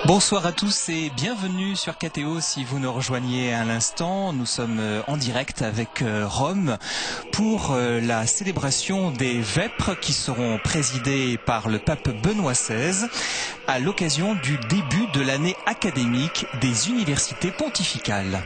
Bonsoir à tous et bienvenue sur KTO. Si vous nous rejoignez à l'instant, nous sommes en direct avec Rome pour la célébration des Vêpres qui seront présidées par le pape Benoît XVI à l'occasion du début de l'année académique des universités pontificales.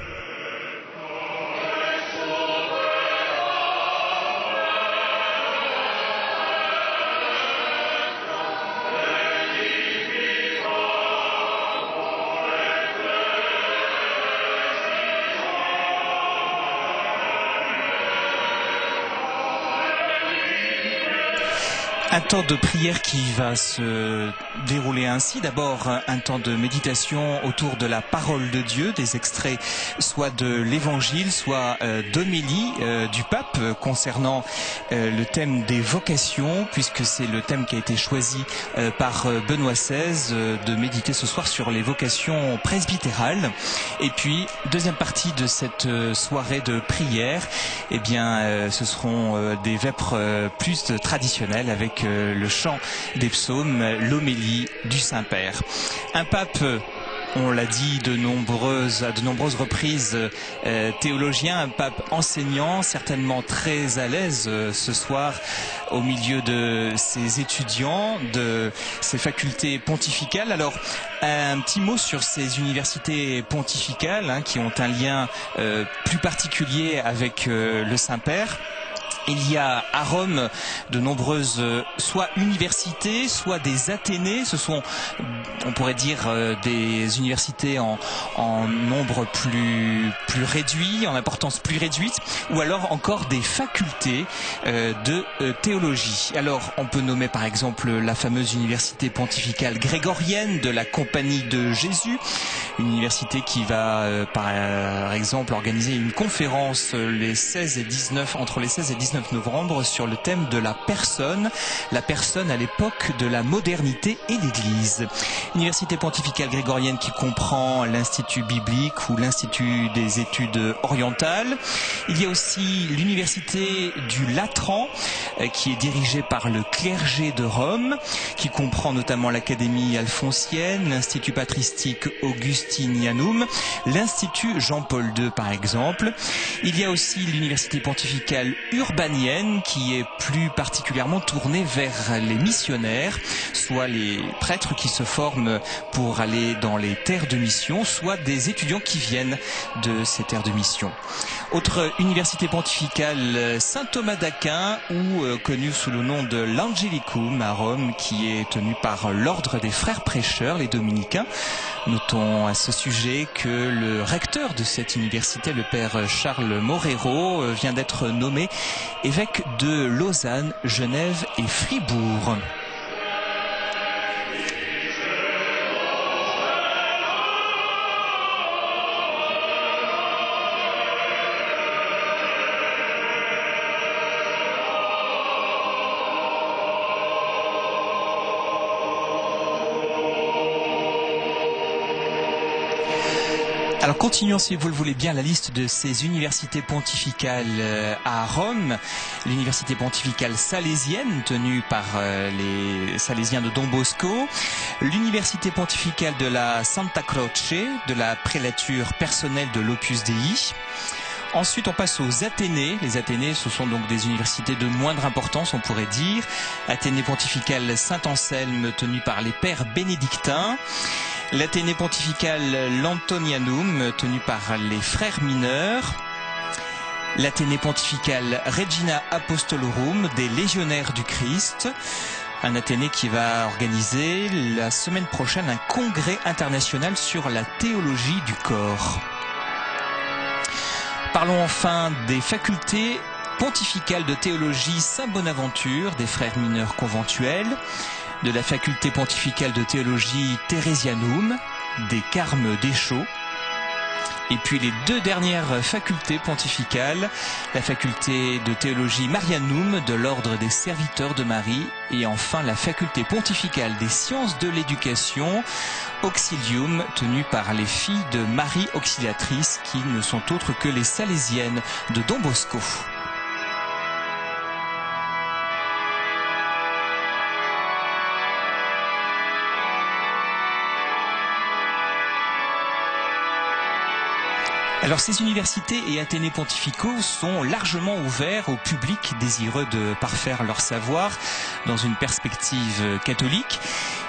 Un temps de prière qui va se dérouler ainsi. D'abord, un temps de méditation autour de la parole de Dieu, des extraits soit de l'évangile, soit d'homélie du pape concernant le thème des vocations, puisque c'est le thème qui a été choisi par Benoît XVI, de méditer ce soir sur les vocations presbytérales. Et puis, deuxième partie de cette soirée de prière, eh bien, ce seront des vêpres plus traditionnelles avec le chant des psaumes, l'homélie du Saint-Père. Un pape, on l'a dit à de nombreuses reprises, théologien, un pape enseignant, certainement très à l'aise ce soir au milieu de ses étudiants, de ses facultés pontificales. Alors, un petit mot sur ces universités pontificales qui ont un lien plus particulier avec le Saint-Père. Il y a à Rome de nombreuses soit universités, soit des athénées. Ce sont, on pourrait dire, des universités en nombre plus réduit, en importance plus réduite, ou alors encore des facultés de théologie. Alors, on peut nommer par exemple la fameuse université pontificale grégorienne de la Compagnie de Jésus, une université qui va par exemple organiser une conférence entre les 16 et 19 novembre sur le thème de la personne à l'époque de la modernité et l'Église. Université pontificale grégorienne qui comprend l'Institut biblique ou l'Institut des études orientales. Il y a aussi l'Université du Latran qui est dirigée par le clergé de Rome, qui comprend notamment l'Académie alphonsienne, l'Institut patristique Augustinianum, l'Institut Jean-Paul II par exemple. Il y a aussi l'Université pontificale urbanienne qui est plus particulièrement tournée vers les missionnaires, soit les prêtres qui se forment pour aller dans les terres de mission, soit des étudiants qui viennent de ces terres de mission. Autre université pontificale, Saint Thomas d'Aquin, ou connue sous le nom de l'Angelicum à Rome, qui est tenue par l'ordre des frères prêcheurs, les dominicains. Notons à ce sujet que le recteur de cette université, le père Charles Morero, vient d'être nommé évêque de Lausanne, Genève et Fribourg. Alors continuons si vous le voulez bien la liste de ces universités pontificales à Rome. L'université pontificale salésienne tenue par les salésiens de Don Bosco. L'université pontificale de la Santa Croce, de la prélature personnelle de l'Opus Dei. Ensuite, on passe aux Athénées. Les Athénées, ce sont donc des universités de moindre importance, on pourrait dire. Athénée pontificale Saint-Anselme, tenue par les pères bénédictins. L'Athénée pontificale L'Antonianum, tenue par les frères mineurs. L'Athénée pontificale Regina Apostolorum, des légionnaires du Christ. Un Athénée qui va organiser la semaine prochaine un congrès international sur la théologie du corps. Parlons enfin des facultés pontificales de théologie Saint-Bonaventure, des frères mineurs conventuels, de la faculté pontificale de théologie Theresianum, des Carmes d'Échaud, et puis les deux dernières facultés pontificales, la faculté de théologie Marianum de l'ordre des serviteurs de Marie, et enfin la faculté pontificale des sciences de l'éducation, Auxilium, tenue par les filles de Marie Auxiliatrice, qui ne sont autres que les salésiennes de Don Bosco. Alors ces universités et athénés pontificaux sont largement ouverts au public désireux de parfaire leur savoir dans une perspective catholique.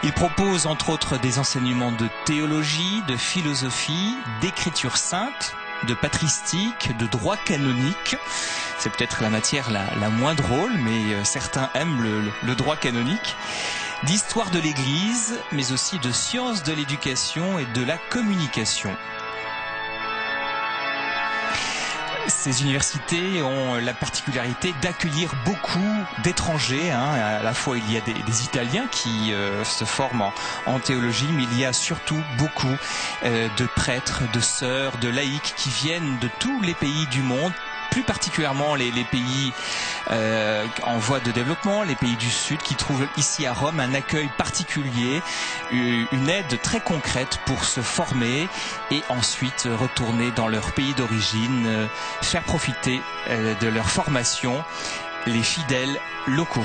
Ils proposent entre autres des enseignements de théologie, de philosophie, d'écriture sainte, de patristique, de droit canonique. C'est peut-être la matière la moins drôle, mais certains aiment le droit canonique. D'histoire de l'Église, mais aussi de sciences de l'éducation et de la communication. Ces universités ont la particularité d'accueillir beaucoup d'étrangers. À la fois, il y a des Italiens qui se forment en théologie, mais il y a surtout beaucoup de prêtres, de sœurs, de laïcs qui viennent de tous les pays du monde, plus particulièrement les pays en voie de développement, les pays du Sud, qui trouvent ici à Rome un accueil particulier, une aide très concrète pour se former et ensuite retourner dans leur pays d'origine, faire profiter de leur formation les fidèles locaux.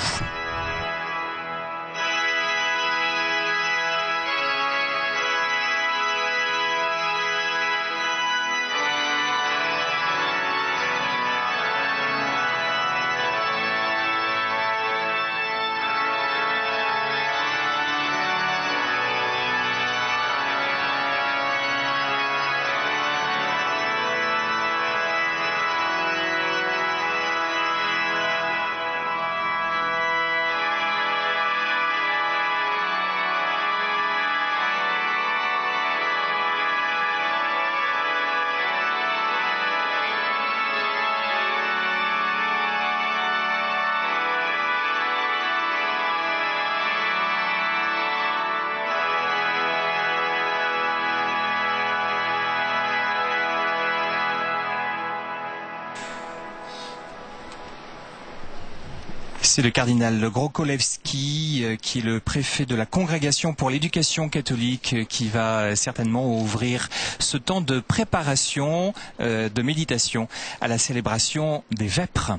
C'est le cardinal Grokolewski, qui est le préfet de la Congrégation pour l'éducation catholique, qui va certainement ouvrir ce temps de préparation, de méditation à la célébration des Vêpres,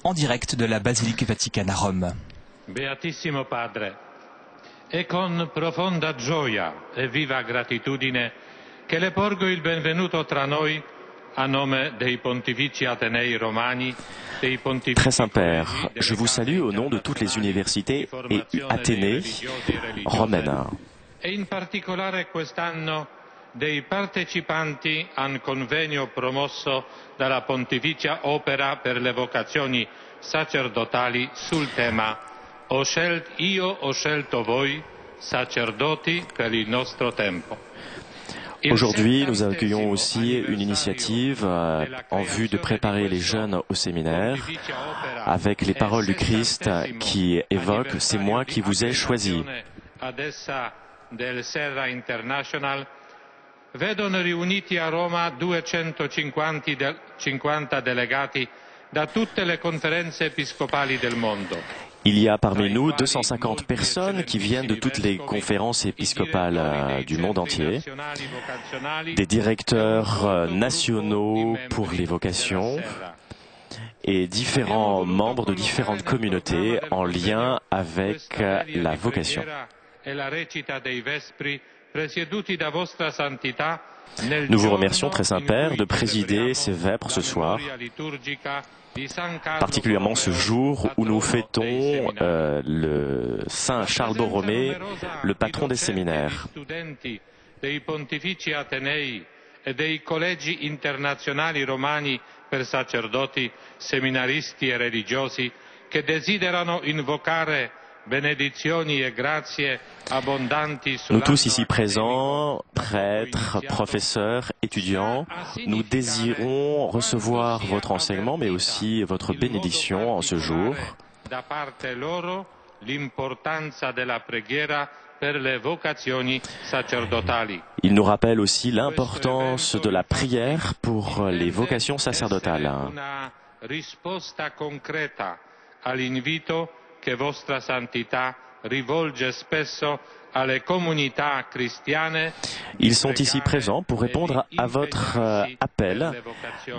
en direct de la Basilique Vaticane à Rome. Beatissimo Padre, è con profonda gioia e viva gratitudine che le porgo il benvenuto tra noi a nome dei Pontifici Atenei Romani. Très Saint-Père, je vous salue au nom de toutes les universités et Athénées romaines. E in particolare quest'anno dei partecipanti al convegno promosso dalla Pontificia Opera per le vocazioni sacerdotali sul tema Ho scelto voi, sacerdoti, per il nostro tempo. Aujourd'hui, nous accueillons aussi une initiative en vue de préparer les jeunes au séminaire avec les paroles du Christ qui évoquent « C'est moi qui vous ai choisi ». Vedono riuniti a Roma 250 delegati da tutte le conferenze episcopali del mondo. Il y a parmi nous 250 personnes qui viennent de toutes les conférences épiscopales du monde entier, des directeurs nationaux pour les vocations et différents membres de différentes communautés en lien avec la vocation. Nous vous remercions, Très Saint-Père, de présider ces vêpres ce soir, particulièrement ce jour où nous fêtons le Saint Charles Borromée, le patron des séminaires. Dei Pontifici Atenei e dei collegi internazionali romani per sacerdoti, seminaristi e religiosi che desiderano invocare benedizioni e grazie abbondanti Nous tous ici présents, prêtres, professeurs, étudiants, nous désirons recevoir votre enseignement, mais aussi votre bénédiction en ce jour. Da parte loro l'importanza della preghiera per le vocazioni sacerdotali. Il nous rappelle aussi l'importance de la prière pour les vocations sacerdotales. Una risposta concreta all'invito che Vostra Santità rivolge spesso alle comunità cristiane. Ils sont ici présents pour répondre à votre appel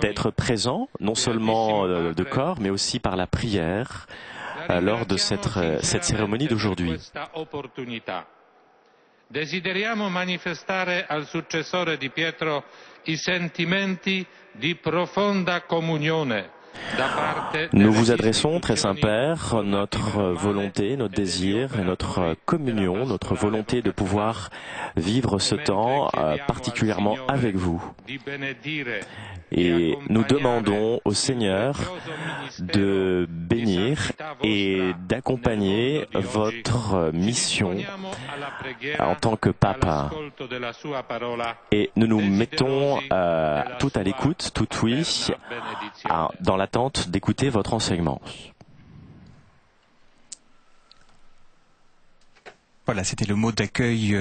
d'être présents, non seulement de corps, mais aussi par la prière, lors de cette cérémonie d'aujourd'hui. Desideriamo manifestare al successore di Pietro i sentimenti di profonda comunione. Nous vous adressons, très Saint-Père, notre volonté, notre désir et notre communion, notre volonté de pouvoir vivre ce temps particulièrement avec vous. Et nous demandons au Seigneur de bénir et d'accompagner votre mission en tant que Papa. Et nous nous mettons tout à l'écoute, tout oui, dans l'attente d'écouter votre enseignement. Voilà, c'était le mot d'accueil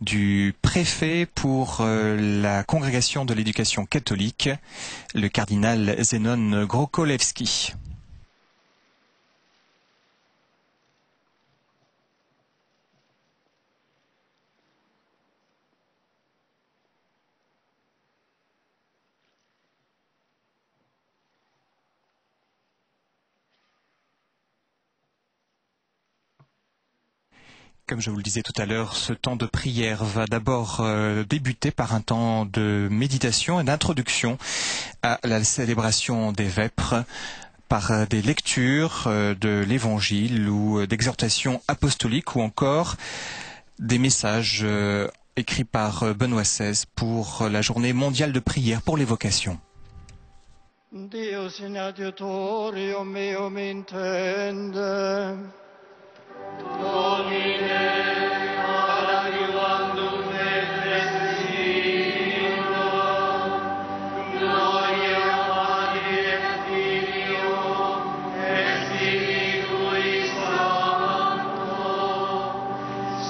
du préfet pour la congrégation de l'éducation catholique, le cardinal Zenon Grokolewski. Comme je vous le disais tout à l'heure, ce temps de prière va d'abord débuter par un temps de méditation et d'introduction à la célébration des vêpres par des lectures de l'Évangile ou d'exhortations apostoliques ou encore des messages écrits par Benoît XVI pour la journée mondiale de prière pour les vocations. Deus in adiutorium meum intende. Domine, ad adiuvandum me presentino, gloria Patri et Filio, et Spiritui Sancto,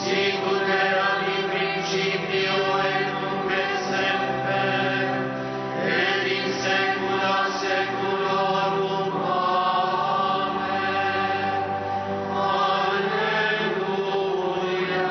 sicut erat in principio et nunc et semper, et in saecula saeculorum. Amen. Alleluia.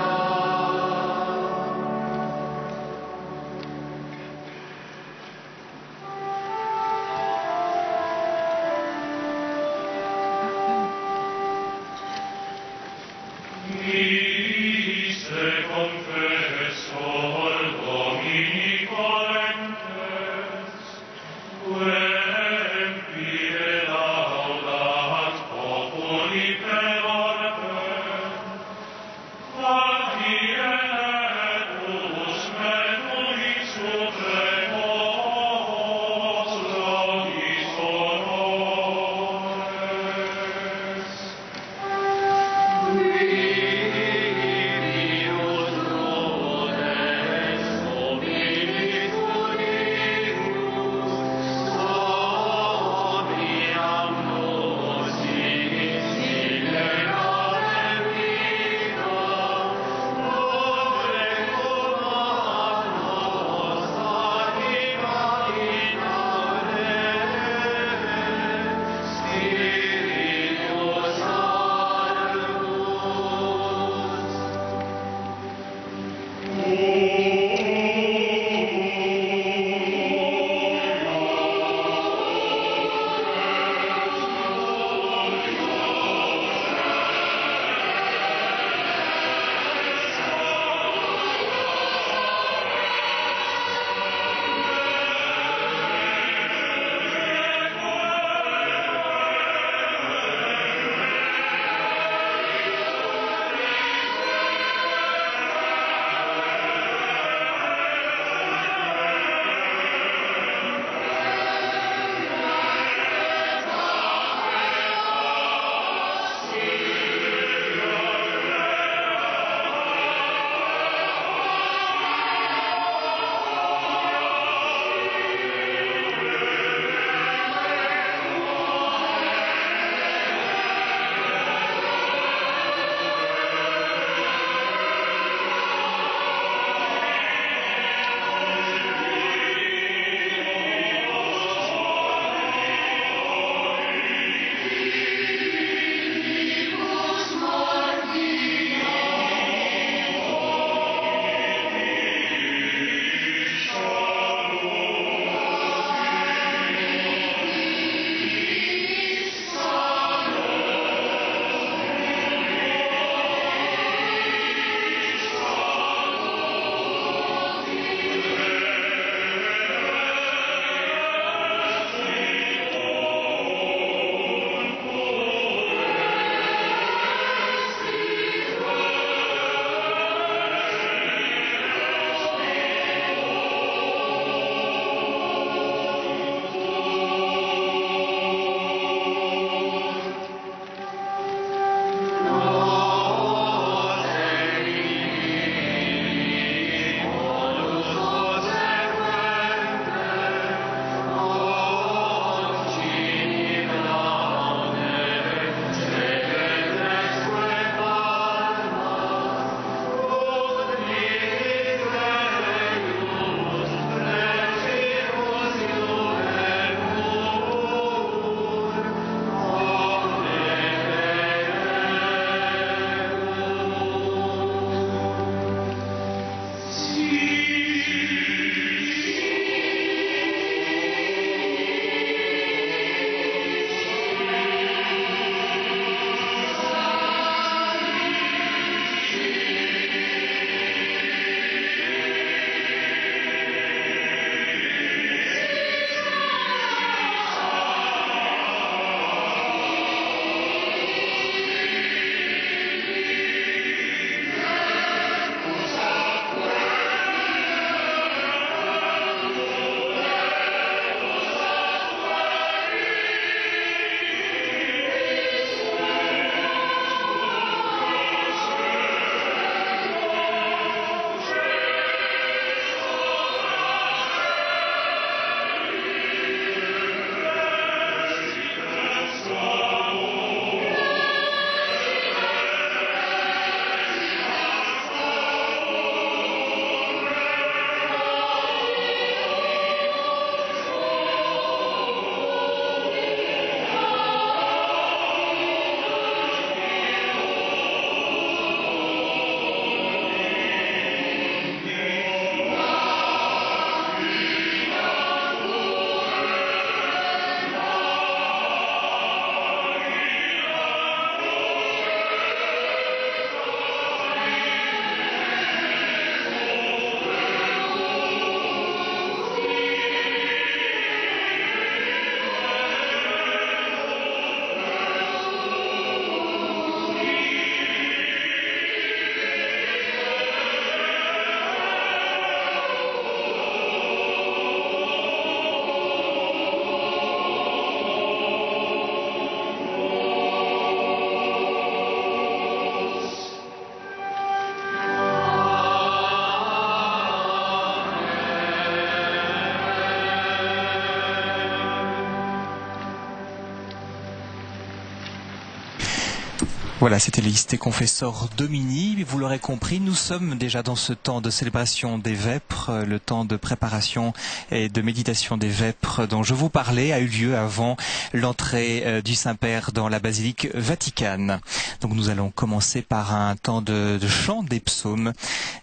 Voilà, c'était l'Iste Confessor Domini. Vous l'aurez compris, nous sommes déjà dans ce temps de célébration des Vêpres. Le temps de préparation et de méditation des Vêpres dont je vous parlais a eu lieu avant l'entrée du Saint-Père dans la basilique Vaticane. Donc nous allons commencer par un temps de chant des psaumes.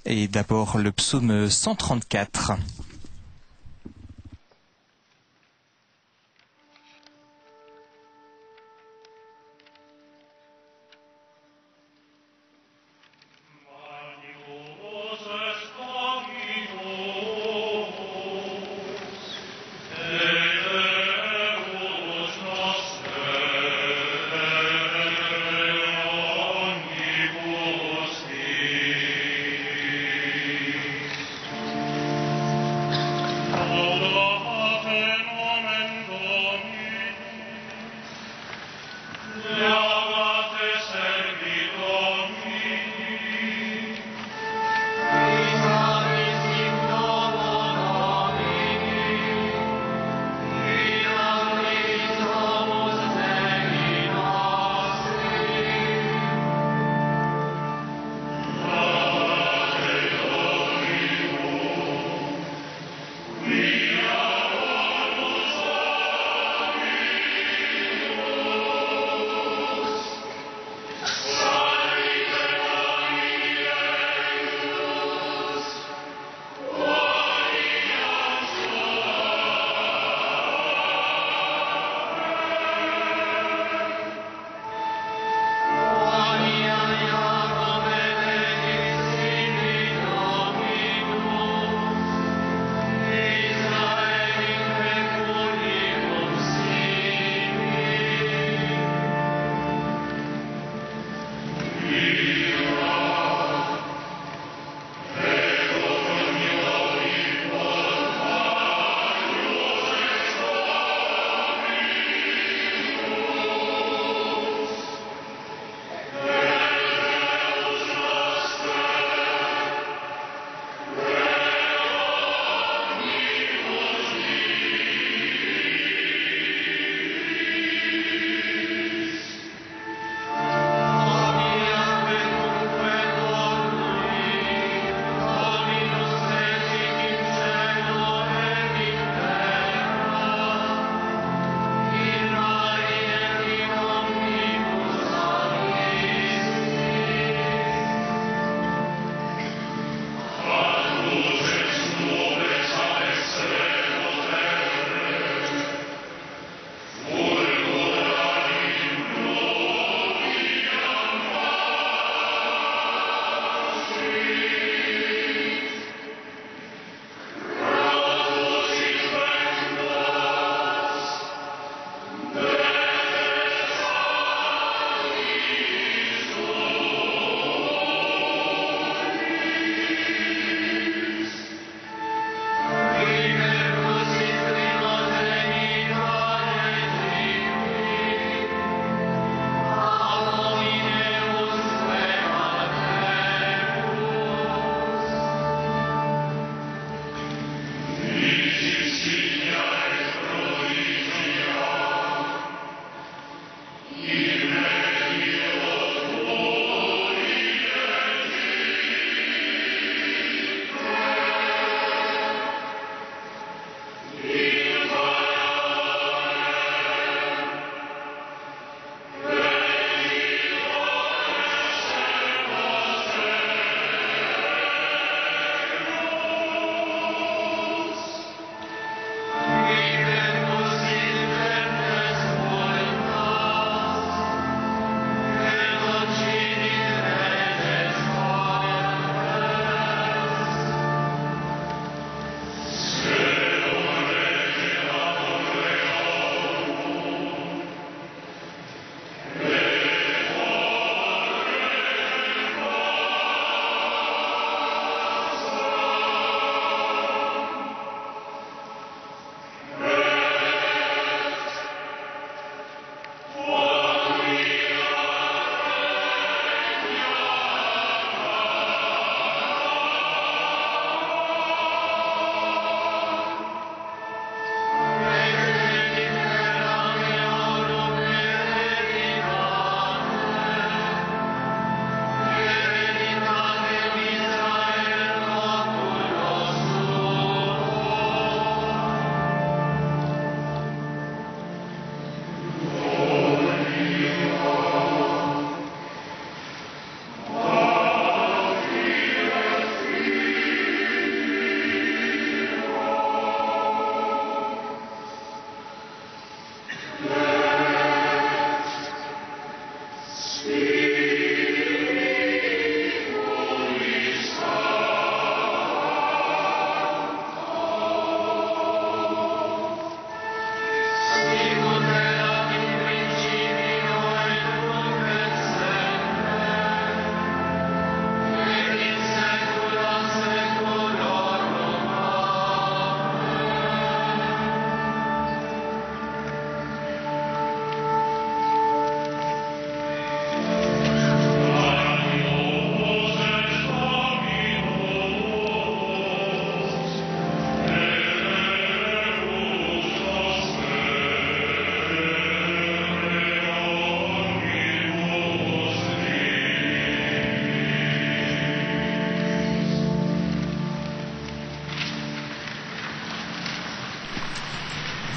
Et d'abord le psaume 134.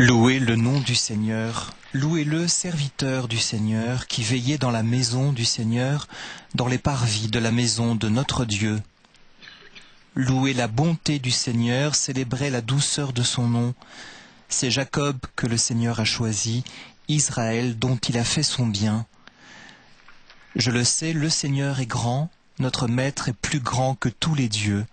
Louez le nom du Seigneur, louez-le, serviteur du Seigneur, qui veillait dans la maison du Seigneur, dans les parvis de la maison de notre Dieu. Louez la bonté du Seigneur, célébrez la douceur de son nom. C'est Jacob que le Seigneur a choisi, Israël dont il a fait son bien. Je le sais, le Seigneur est grand, notre Maître est plus grand que tous les dieux.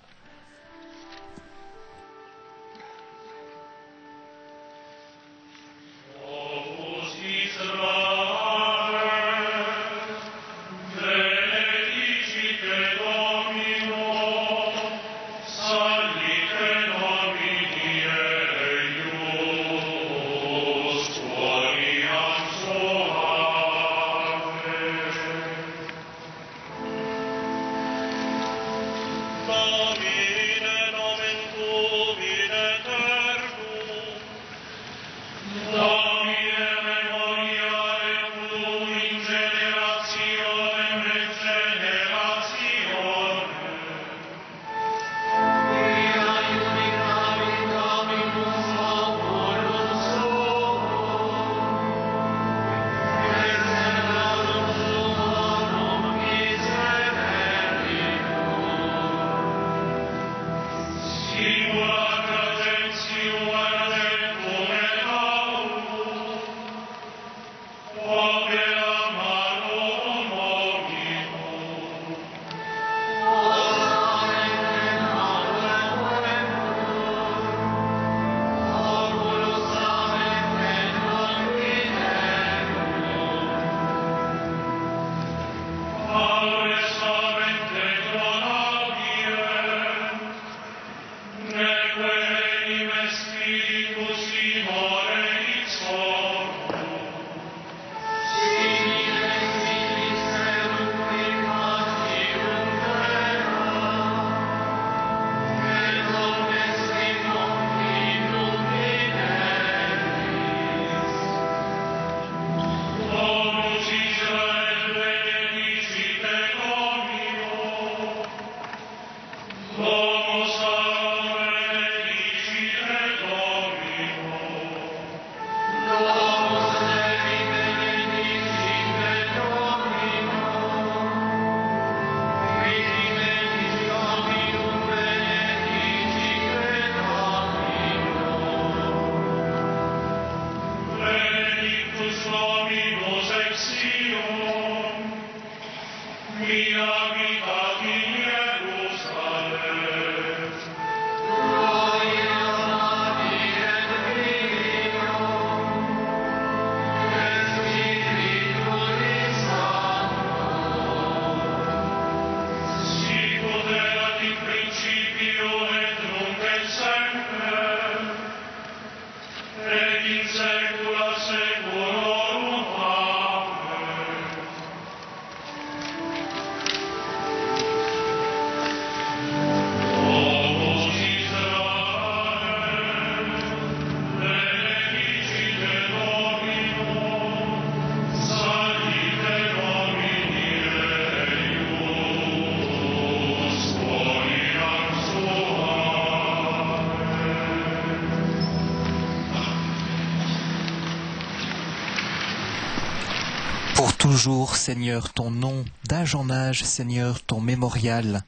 Pour toujours, Seigneur, ton nom, d'âge en âge, Seigneur, ton mémorial.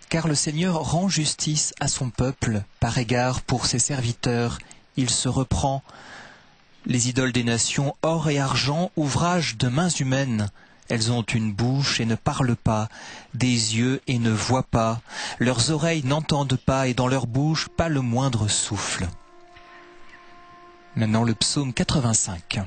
Car le Seigneur rend justice à son peuple, par égard pour ses serviteurs, il se reprend. Les idoles des nations, or et argent, ouvrage de mains humaines. Elles ont une bouche et ne parlent pas, des yeux et ne voient pas, leurs oreilles n'entendent pas et dans leur bouche pas le moindre souffle. Maintenant le psaume 85.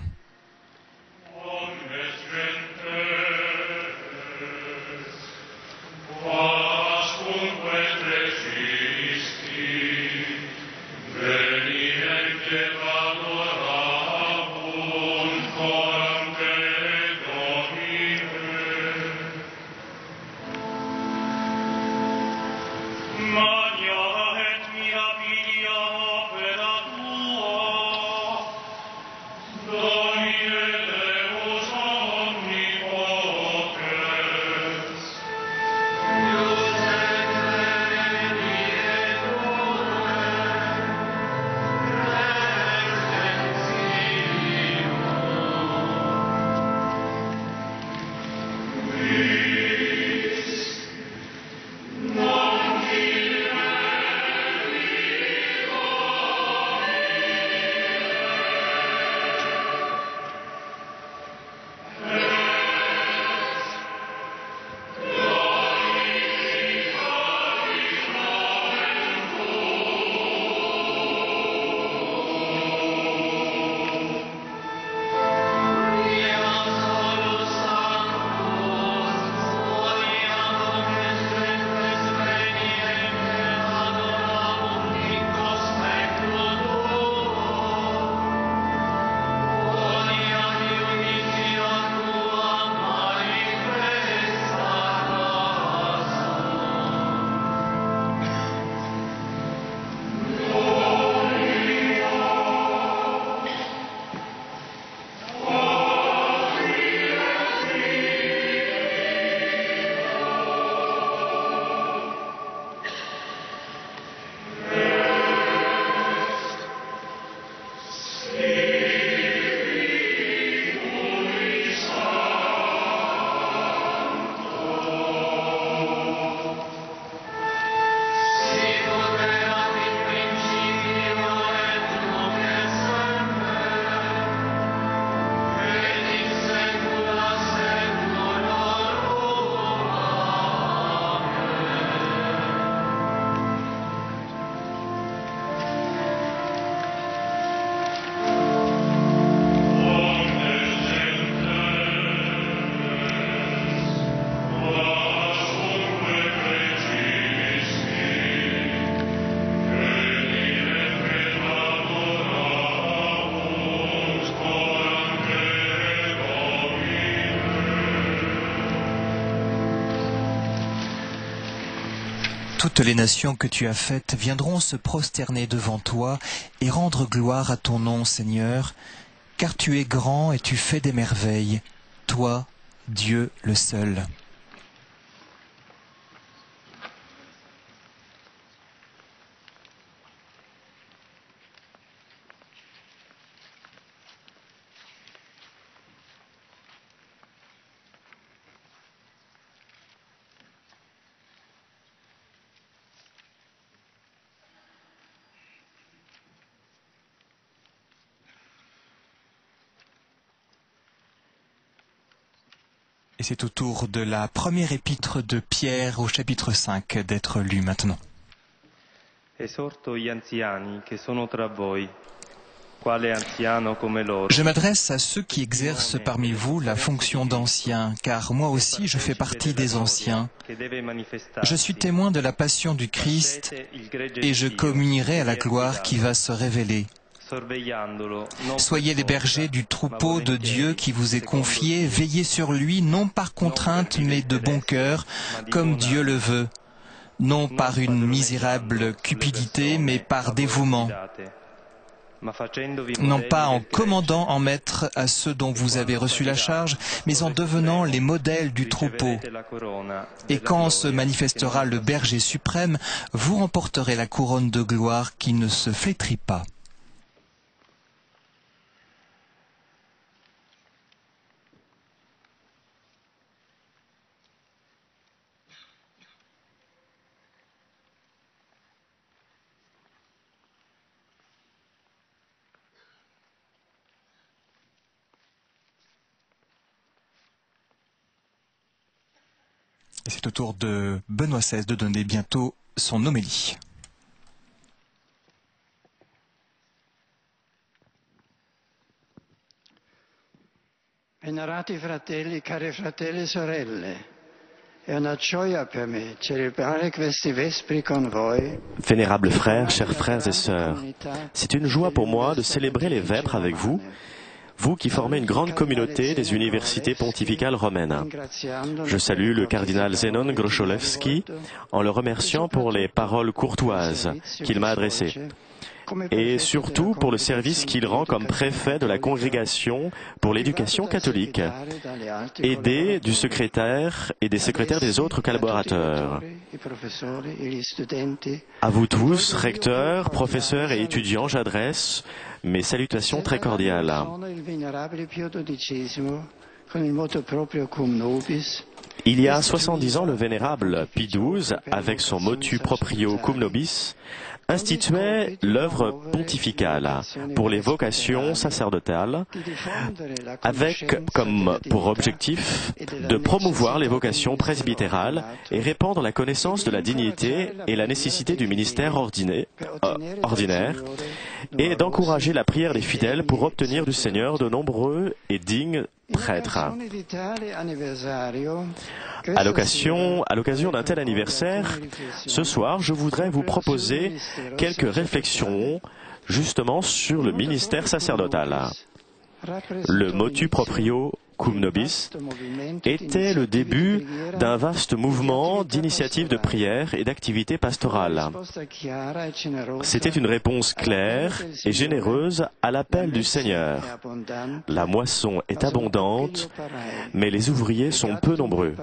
toutes les nations que tu as faites viendront se prosterner devant toi et rendre gloire à ton nom, Seigneur, car tu es grand et tu fais des merveilles, toi, Dieu le seul. Et c'est au tour de la première épître de Pierre au chapitre 5 d'être lue maintenant. Esorto gli anziani che sono tra voi, quale anziano come loro. Je m'adresse à ceux qui exercent parmi vous la fonction d'ancien, car moi aussi je fais partie des anciens. Je suis témoin de la passion du Christ et je communierai à la gloire qui va se révéler. Soyez les bergers du troupeau de Dieu qui vous est confié, veillez sur lui, non par contrainte, mais de bon cœur, comme Dieu le veut, non par une misérable cupidité, mais par dévouement, non pas en commandant en maître à ceux dont vous avez reçu la charge, mais en devenant les modèles du troupeau. Et quand se manifestera le berger suprême, vous remporterez la couronne de gloire qui ne se flétrit pas. Et c'est au tour de Benoît XVI de donner bientôt son homélie. Venerati fratelli, care fratelli e sorelle, è una gioia per me celebrare questi vespri con voi. Vénérables frères, chers frères et sœurs, c'est une joie pour moi de célébrer les vêpres avec vous, vous qui formez une grande communauté des universités pontificales romaines. Je salue le cardinal Zenon Grocholewski en le remerciant pour les paroles courtoises qu'il m'a adressées et surtout pour le service qu'il rend comme préfet de la congrégation pour l'éducation catholique, aidé du secrétaire et des secrétaires des autres collaborateurs. À vous tous, recteurs, professeurs et étudiants, j'adresse mes salutations très cordiales. Il y a 70 ans, le vénérable Pie XII, avec son motu proprio cum nobis, instituait l'œuvre pontificale pour les vocations sacerdotales, avec comme pour objectif de promouvoir les vocations presbytérales et répandre la connaissance de la dignité et la nécessité du ministère ordinaire, et d'encourager la prière des fidèles pour obtenir du Seigneur de nombreux et dignes prêtres. À l'occasion d'un tel anniversaire, ce soir, je voudrais vous proposer quelques réflexions justement sur le ministère sacerdotal. Le motu proprio cum nobis était le début d'un vaste mouvement d'initiatives de prière et d'activités pastorales. C'était une réponse claire et généreuse à l'appel du Seigneur. La moisson est abondante, mais les ouvriers sont peu nombreux.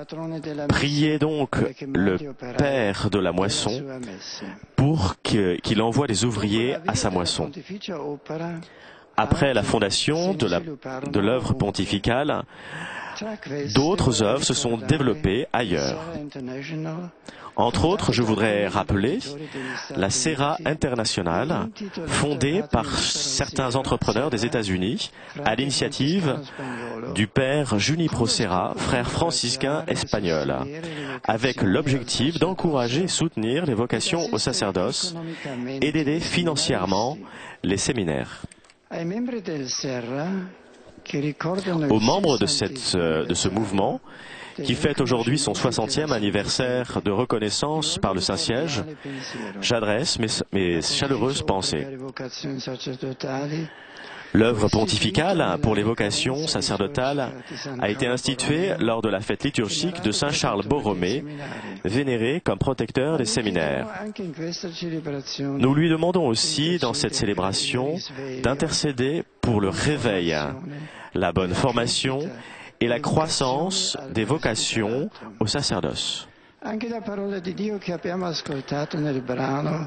Priez donc le Père de la moisson pour qu'il envoie des ouvriers à sa moisson. Après la fondation de l'œuvre pontificale, d'autres œuvres se sont développées ailleurs. Entre autres, je voudrais rappeler la Serra Internationale, fondée par certains entrepreneurs des États-Unis, à l'initiative du père Junipero Serra, frère franciscain espagnol, avec l'objectif d'encourager et soutenir les vocations au sacerdoce et d'aider financièrement les séminaires. Aux membres de ce mouvement, qui fête aujourd'hui son 60e anniversaire de reconnaissance par le Saint-Siège, j'adresse mes chaleureuses pensées. L'œuvre pontificale pour les vocations sacerdotales a été instituée lors de la fête liturgique de Saint Charles Borromée, vénéré comme protecteur des séminaires. Nous lui demandons aussi, dans cette célébration, d'intercéder pour le réveil, la bonne formation et la croissance des vocations au sacerdoce.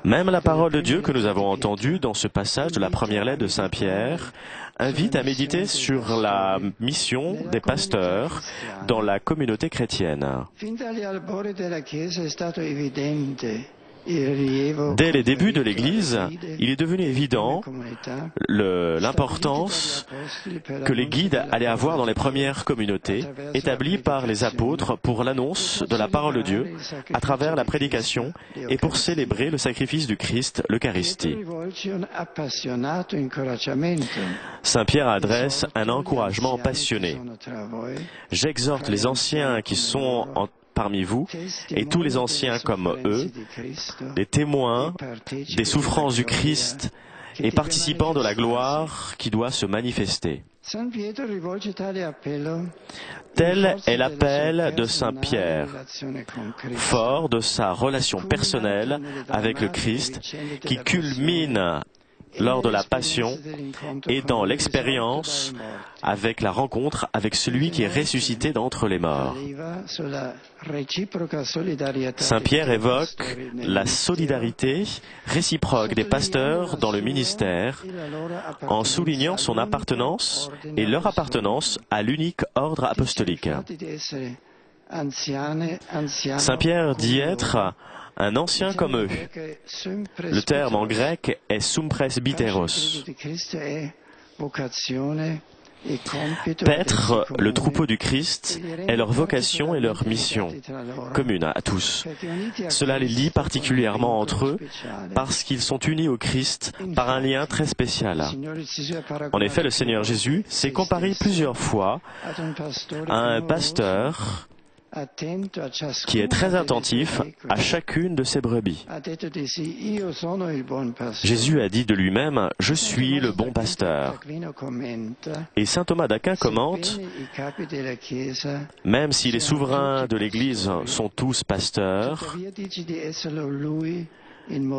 Même la parole de Dieu que nous avons entendue dans ce passage de la première lettre de Saint Pierre invite à méditer sur la mission des pasteurs dans la communauté chrétienne. Dès les débuts de l'Église, il est devenu évident l'importance que les guides allaient avoir dans les premières communautés établies par les apôtres pour l'annonce de la parole de Dieu à travers la prédication et pour célébrer le sacrifice du Christ, l'Eucharistie. Saint Pierre adresse un encouragement passionné. J'exhorte les anciens qui sont parmi vous, et tous les anciens comme eux, les témoins des souffrances du Christ et participants de la gloire qui doit se manifester. Tel est l'appel de Saint Pierre, fort de sa relation personnelle avec le Christ, qui culmine lors de la passion et dans l'expérience avec la rencontre avec celui qui est ressuscité d'entre les morts. Saint Pierre évoque la solidarité réciproque des pasteurs dans le ministère en soulignant son appartenance et leur appartenance à l'unique ordre apostolique. Saint Pierre dit être un ancien comme eux. Le terme en grec est sumpresbyteros. Paître le troupeau du Christ est leur vocation et leur mission, commune à tous. Cela les lie particulièrement entre eux parce qu'ils sont unis au Christ par un lien très spécial. En effet, le Seigneur Jésus s'est comparé plusieurs fois à un pasteur qui est très attentif à chacune de ses brebis. Jésus a dit de lui-même « Je suis le bon pasteur ». Et saint Thomas d'Aquin commente « Même si les souverains de l'Église sont tous pasteurs,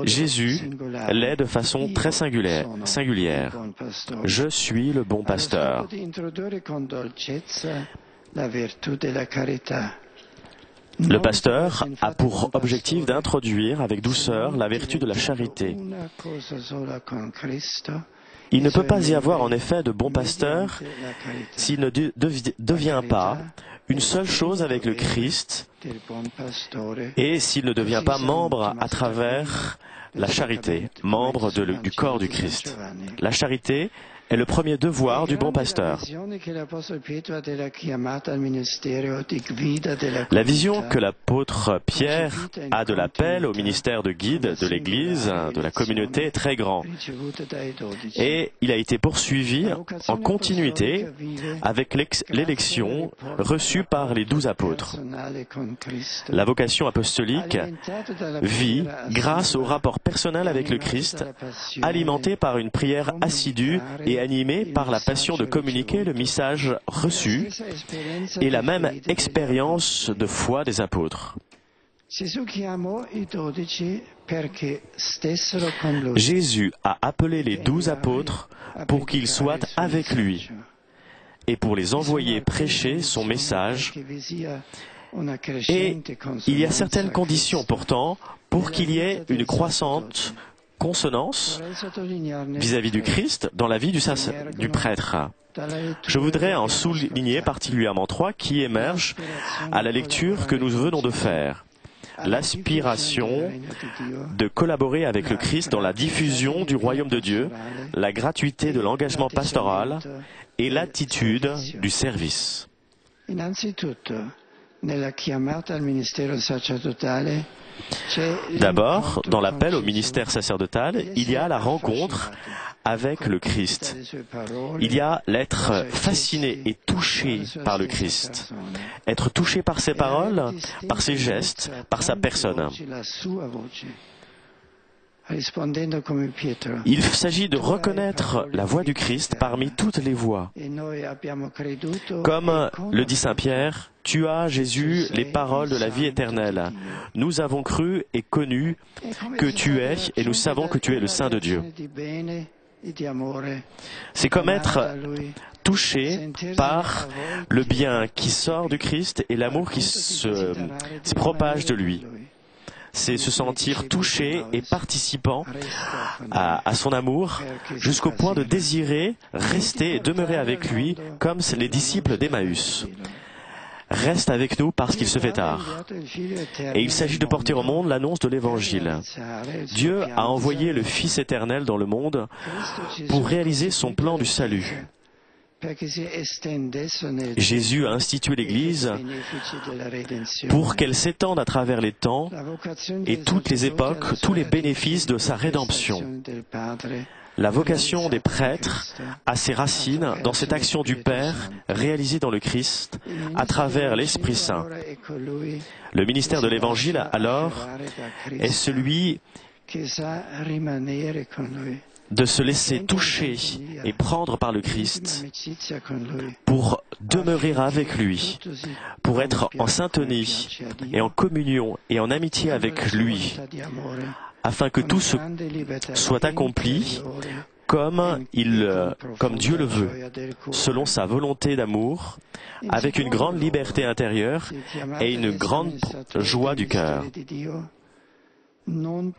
Jésus l'est de façon très singulière. Je suis le bon pasteur ». Le pasteur a pour objectif d'introduire avec douceur la vertu de la charité. Il ne peut pas y avoir en effet de bon pasteur s'il ne devient pas une seule chose avec le Christ et s'il ne devient pas membre à travers la charité, membre du corps du Christ. La charité est le premier devoir du bon pasteur. La vision que l'apôtre Pierre a de l'appel au ministère de guide de l'Église, de la communauté, est très grand. Et il a été poursuivi en continuité avec l'élection reçue par les 12 apôtres. La vocation apostolique vit grâce au rapport personnel avec le Christ, alimenté par une prière assidue et animé par la passion de communiquer le message reçu et la même expérience de foi des apôtres. Jésus a appelé les 12 apôtres pour qu'ils soient avec lui et pour les envoyer prêcher son message. Et il y a certaines conditions pourtant pour qu'il y ait une croissante consonance vis-à-vis du Christ dans la vie du prêtre. Je voudrais en souligner particulièrement 3 qui émergent à la lecture que nous venons de faire. L'aspiration de collaborer avec le Christ dans la diffusion du royaume de Dieu, la gratuité de l'engagement pastoral et l'attitude du service. D'abord, dans l'appel au ministère sacerdotal, il y a la rencontre avec le Christ. Il y a l'être fasciné et touché par le Christ. Être touché par ses paroles, par ses gestes, par sa personne. Il s'agit de reconnaître la voix du Christ parmi toutes les voix. Comme le dit Saint Pierre, « Tu as, Jésus, les paroles de la vie éternelle. Nous avons cru et connu que tu es, et nous savons que tu es le Saint de Dieu. » C'est comme être touché par le bien qui sort du Christ et l'amour qui se propage de lui. C'est se sentir touché et participant à son amour jusqu'au point de désirer rester et demeurer avec lui comme les disciples d'Emmaüs. Reste avec nous parce qu'il se fait tard. Et il s'agit de porter au monde l'annonce de l'Évangile. Dieu a envoyé le Fils éternel dans le monde pour réaliser son plan du salut. Jésus a institué l'Église pour qu'elle s'étende à travers les temps et toutes les époques, tous les bénéfices de sa rédemption. La vocation des prêtres a ses racines dans cette action du Père réalisée dans le Christ à travers l'Esprit Saint. Le ministère de l'Évangile, alors, est celui de se laisser toucher et prendre par le Christ pour demeurer avec lui, pour être en syntonie et en communion et en amitié avec lui, afin que tout soit accompli comme Dieu le veut, selon sa volonté d'amour, avec une grande liberté intérieure et une grande joie du cœur. Le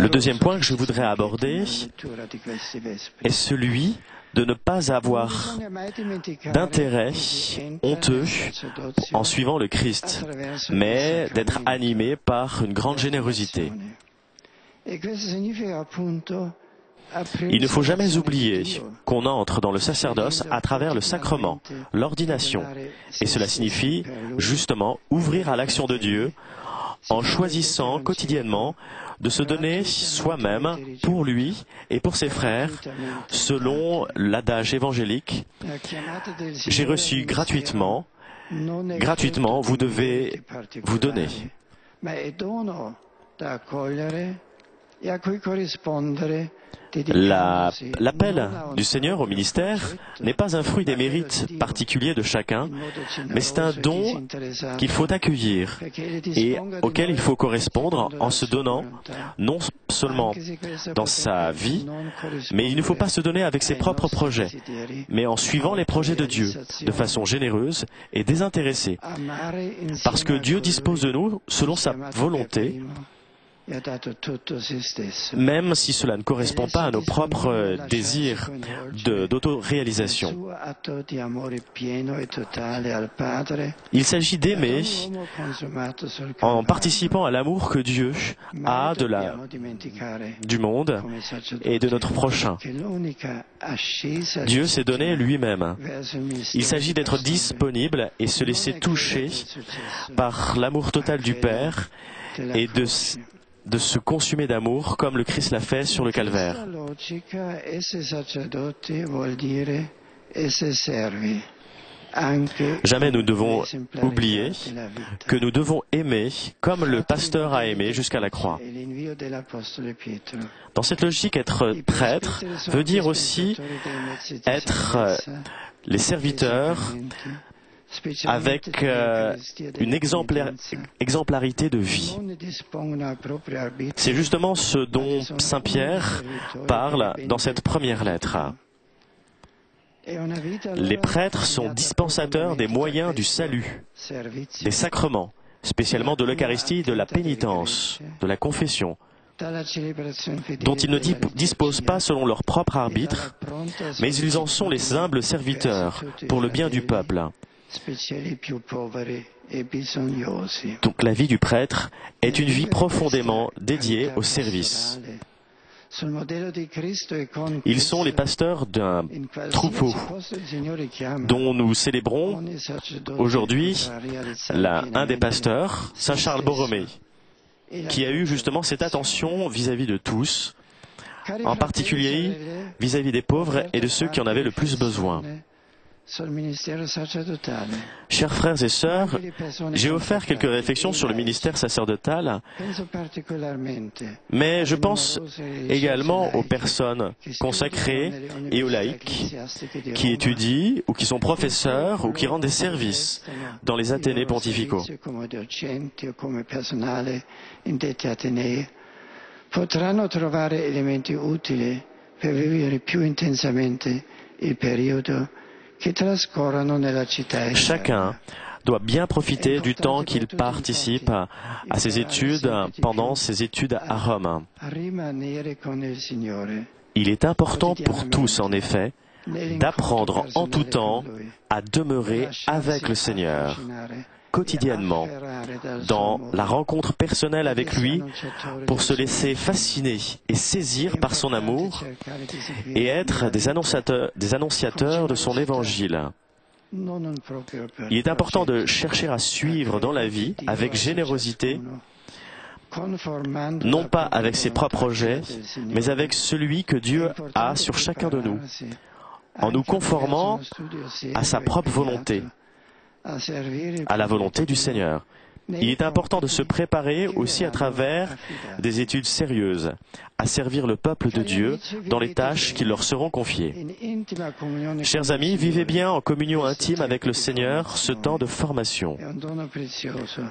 deuxième point que je voudrais aborder est celui de ne pas avoir d'intérêt honteux en suivant le Christ, mais d'être animé par une grande générosité. Il ne faut jamais oublier qu'on entre dans le sacerdoce à travers le sacrement, l'ordination, et cela signifie justement ouvrir à l'action de Dieu en choisissant quotidiennement de se donner soi-même pour lui et pour ses frères, selon l'adage évangélique, « J'ai reçu gratuitement, vous devez vous donner ». L'appel du Seigneur au ministère n'est pas un fruit des mérites particuliers de chacun, mais c'est un don qu'il faut accueillir et auquel il faut correspondre en se donnant, non seulement dans sa vie, mais il ne faut pas se donner avec ses propres projets, mais en suivant les projets de Dieu, de façon généreuse et désintéressée, parce que Dieu dispose de nous selon sa volonté, même si cela ne correspond pas à nos propres désirs d'autoréalisation. Il s'agit d'aimer en participant à l'amour que Dieu a du monde et de notre prochain. Dieu s'est donné lui-même. Il s'agit d'être disponible et se laisser toucher par l'amour total du Père et de se consumer d'amour comme le Christ l'a fait sur le calvaire. Jamais nous devons oublier que nous devons aimer comme le pasteur a aimé jusqu'à la croix. Dans cette logique, être prêtre veut dire aussi être les serviteurs avec une exemplarité de vie. C'est justement ce dont Saint Pierre parle dans cette première lettre. Les prêtres sont dispensateurs des moyens du salut, des sacrements, spécialement de l'Eucharistie, de la pénitence, de la confession, dont ils ne disposent pas selon leur propre arbitre, mais ils en sont les humbles serviteurs pour le bien du peuple. Donc la vie du prêtre est une vie profondément dédiée au service. Ils sont les pasteurs d'un troupeau dont nous célébrons aujourd'hui un des pasteurs, Saint Charles Borromée, qui a eu justement cette attention vis-à-vis de tous, en particulier vis-à-vis des pauvres et de ceux qui en avaient le plus besoin. Chers frères et sœurs, j'ai offert quelques réflexions sur le ministère sacerdotal, mais je pense également aux personnes consacrées et aux laïcs qui étudient ou qui sont professeurs ou qui rendent des services dans les athénés pontificaux. Potranno trovare elementi utili per vivere più intensamente il periodo che trascorrono nella città. Chacun doit bien profiter du temps qu'il participe à ses études pendant ses études à Rome. Il est important pour tous, en effet, d'apprendre en tout temps à demeurer avec le Seigneur, quotidiennement, dans la rencontre personnelle avec lui, pour se laisser fasciner et saisir par son amour et être des annonciateurs de son évangile. Il est important de chercher à suivre dans la vie avec générosité, non pas avec ses propres projets, mais avec celui que Dieu a sur chacun de nous, en nous conformant à sa propre volonté, à la volonté du Seigneur. Il est important de se préparer aussi à travers des études sérieuses, à servir le peuple de Dieu dans les tâches qui leur seront confiées. Chers amis, vivez bien en communion intime avec le Seigneur ce temps de formation.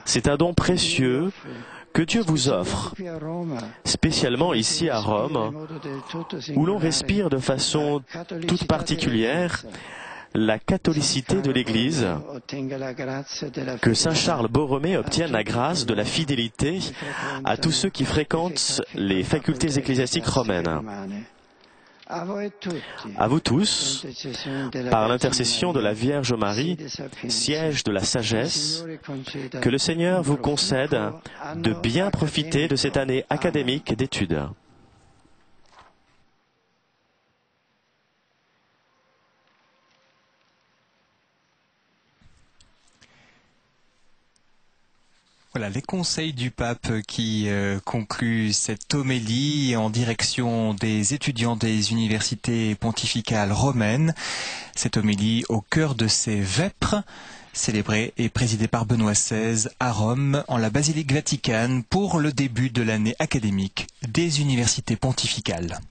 C'est un don précieux que Dieu vous offre, spécialement ici à Rome, où l'on respire de façon toute particulière la catholicité de l'Église, que Saint Charles Borromée obtienne la grâce de la fidélité à tous ceux qui fréquentent les facultés ecclésiastiques romaines. À vous tous, par l'intercession de la Vierge Marie, siège de la sagesse, que le Seigneur vous concède de bien profiter de cette année académique d'études. Voilà les conseils du pape qui concluent cette homélie en direction des étudiants des universités pontificales romaines. Cette homélie au cœur de ces vêpres, célébrée et présidée par Benoît XVI à Rome, en la basilique Vaticane, pour le début de l'année académique des universités pontificales.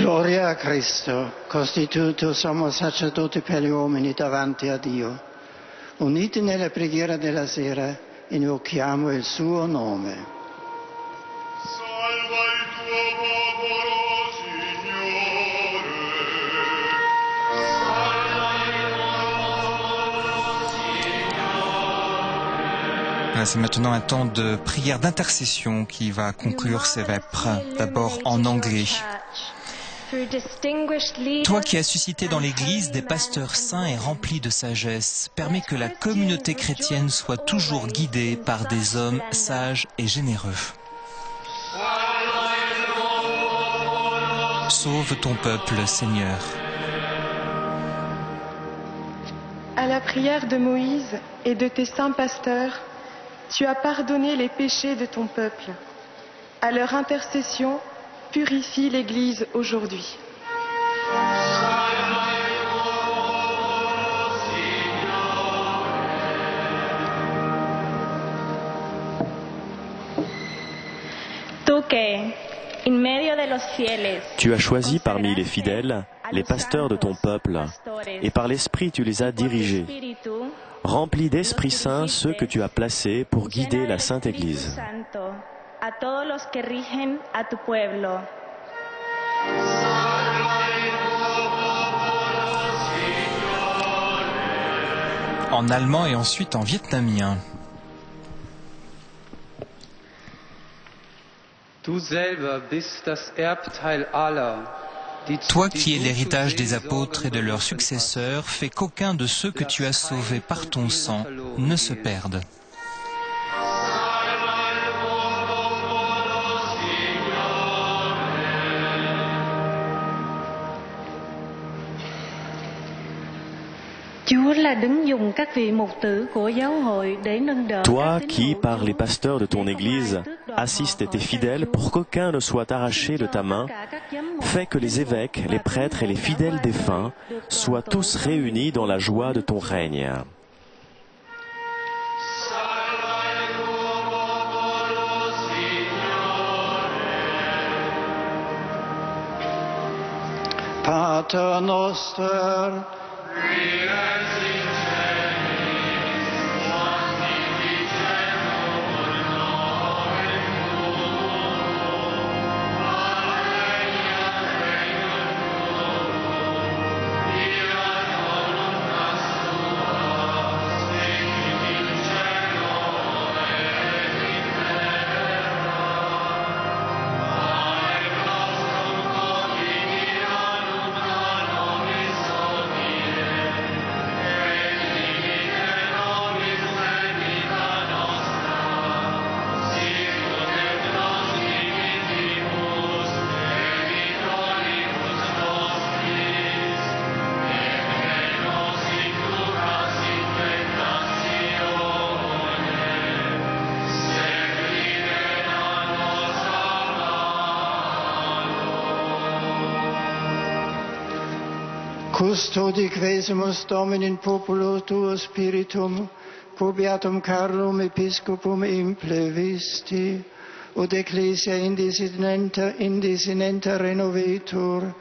Gloria a Cristo, costituito sommo sacerdote per gli uomini davanti a Dio. Uniti nella preghiera della sera, invochiamo il suo nome. Salva il tuo popolo, Signore. Salva il tuo popolo, Signore. Voilà, c'est maintenant un temps de prière d'intercession qui va conclure ces vêpres, d'abord en anglais. Toi qui as suscité dans l'Église des pasteurs saints et remplis de sagesse, permets que la communauté chrétienne soit toujours guidée par des hommes sages et généreux. Sauve ton peuple, Seigneur. À la prière de Moïse et de tes saints pasteurs, tu as pardonné les péchés de ton peuple. À leur intercession, purifie l'Église aujourd'hui. Tu as choisi parmi les fidèles les pasteurs de ton peuple, et par l'Esprit tu les as dirigés. Remplis d'Esprit Saint ceux que tu as placés pour guider la Sainte Église. En allemand et ensuite en vietnamien. Toi qui es l'héritage des apôtres et de leurs successeurs, fais qu'aucun de ceux que tu as sauvés par ton sang ne se perde. Toi qui, par les pasteurs de ton Église, assistes tes fidèles pour qu'aucun ne soit arraché de ta main, fais que les évêques, les prêtres et les fidèles défunts soient tous réunis dans la joie de ton règne. Pater noster, custodi quesumus Domini populo tuo spiritum, cubiatum Carlum episcopum implevisti, ut ecclesia indisinenta renovetur,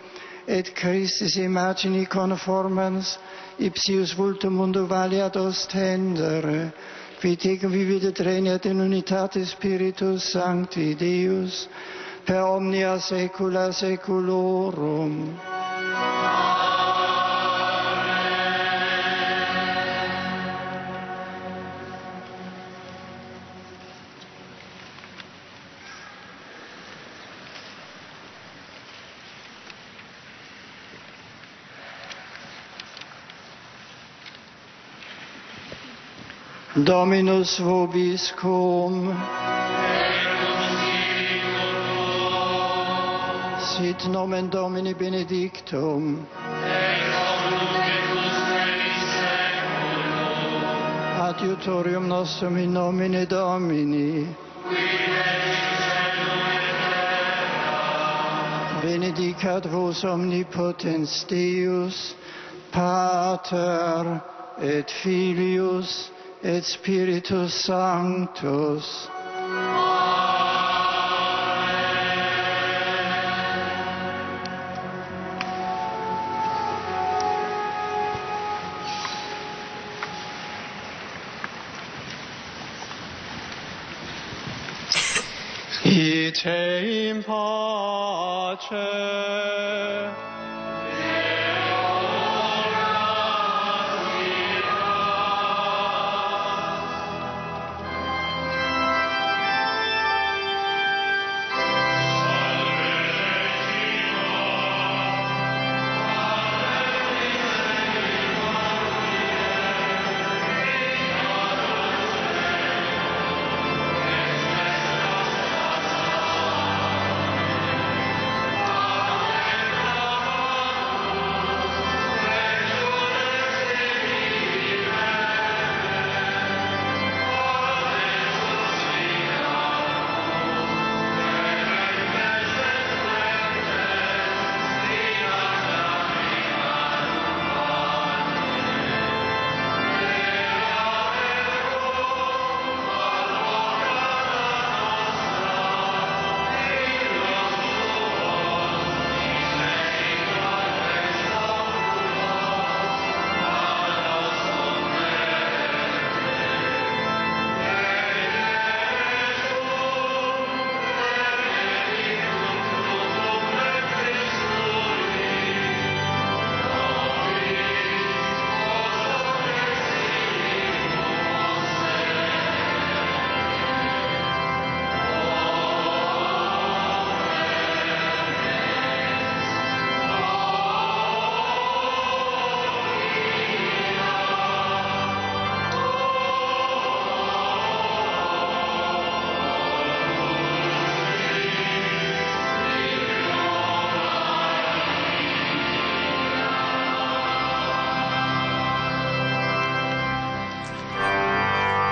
et Christis imagini conformans, ipsius vultum mundo valeat ostendere, qui tecum vividet regnat in unitatis Spiritus Sancti Deus, per omnia saecula saeculorum. Dominus vobiscum. Sit nomen Domini benedictum. Adiutorium nostrum in nomine Domini. Benedicat vos omnipotens Deus, Pater et Filius et Spiritus Sanctus. Venite in pace.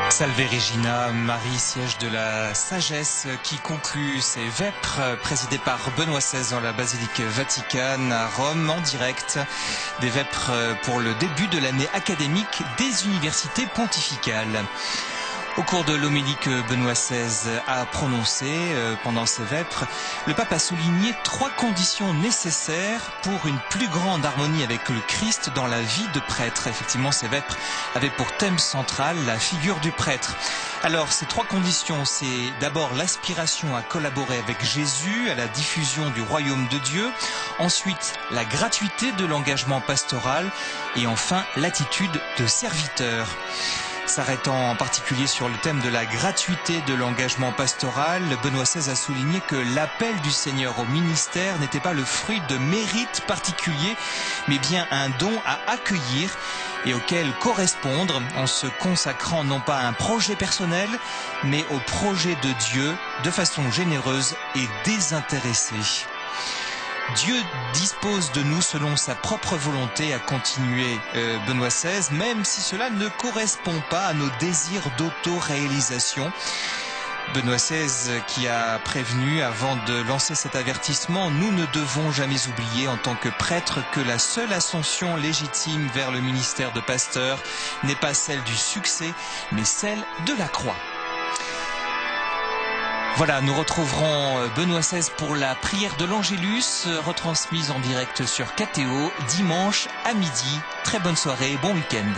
Salve Regina, Marie, siège de la sagesse, qui conclut ces vêpres présidées par Benoît XVI dans la basilique Vaticane à Rome en direct. Des vêpres pour le début de l'année académique des universités pontificales. Au cours de l'homélie que Benoît XVI a prononcée pendant ces vêpres, le pape a souligné 3 conditions nécessaires pour une plus grande harmonie avec le Christ dans la vie de prêtre. Effectivement, ces vêpres avaient pour thème central la figure du prêtre. Alors, ces 3 conditions, c'est d'abord l'aspiration à collaborer avec Jésus, à la diffusion du royaume de Dieu. Ensuite, la gratuité de l'engagement pastoral. Et enfin, l'attitude de serviteur. S'arrêtant en particulier sur le thème de la gratuité de l'engagement pastoral, Benoît XVI a souligné que l'appel du Seigneur au ministère n'était pas le fruit de mérites particuliers, mais bien un don à accueillir et auquel correspondre en se consacrant non pas à un projet personnel, mais au projet de Dieu de façon généreuse et désintéressée. Dieu dispose de nous selon sa propre volonté, a continué Benoît XVI, même si cela ne correspond pas à nos désirs d'auto-réalisation. Benoît XVI qui a prévenu avant de lancer cet avertissement, nous ne devons jamais oublier en tant que prêtres que la seule ascension légitime vers le ministère de pasteur n'est pas celle du succès, mais celle de la croix. Voilà, nous retrouverons Benoît XVI pour la prière de l'Angélus, retransmise en direct sur KTO, dimanche à midi. Très bonne soirée et bon week-end.